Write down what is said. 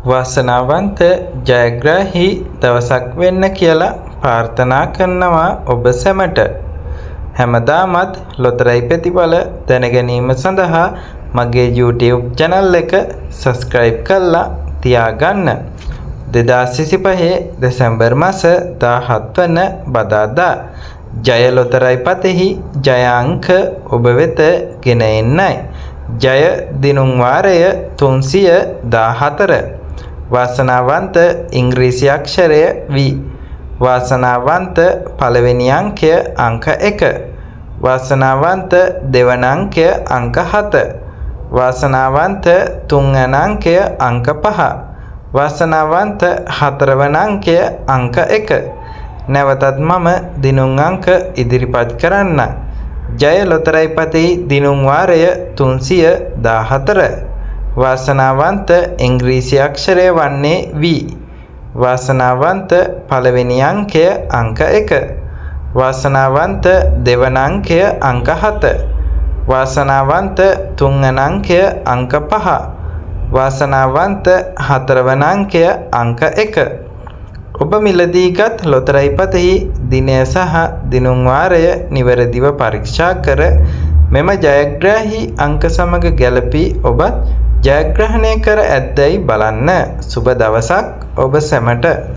වාසනාවන්ත ජයග්‍රාහී දවසක් වෙන්න කියලා ප්‍රාර්ථනා කරනවා ඔබ සැමට. හැමදාමත් ලොතරැයි ප්‍රතිඵල දැනගැනීම සඳහා මගේ YouTube channel එක subscribe කරලා තියාගන්න. 2025 දෙසැම්බර් මාස 17 වන බදාදා ජය ලොතරැයි පතෙහි ජය අංක ඔබ වෙත ගෙන එන්නයි. ජය දිනුම් වාරය 314. වාසනාවන්ත ඉංග්‍රීසි අක්ෂරය V. වාසනාවන්ත පළවෙනි අංකය අංක 1. වාසනාවන්ත දෙවන අංකය අංක 7. වාසනාවන්ත තුන්වන අංකය අංක 5. වාසනාවන්ත හතරවන අංකය අංක 1. නැවතත් මම දිනුම් අංක ඉදිරිපත් කරන්න. ජය ලොතරැයි පතෙහි දිනුම් වාරය 314. වාසනාවන්ත ඉංග්‍රීසි අක්ෂරය වන්නේ V. වාසනාවන්ත පළවෙනි අංකය අංක 1. වාසනාවන්ත දෙවන අංකය අංක 7. වාසනාවන්ත තුන්වන අංකය අංක 5. වාසනාවන්ත හතරවන අංකය අංක 1. ඔබ මිලදීගත් ලොතරැයි පතෙහි දිනය සහ දිනුම් වාරය නිවැරදිව පරීක්ෂා කර මෙම ජයග්‍රාහී අංක සමග ගැලපී ඔබත් ජයග්‍රහණය කර ඇද්දැයි බලන්න. සුබ දවසක් ඔබ සැමට.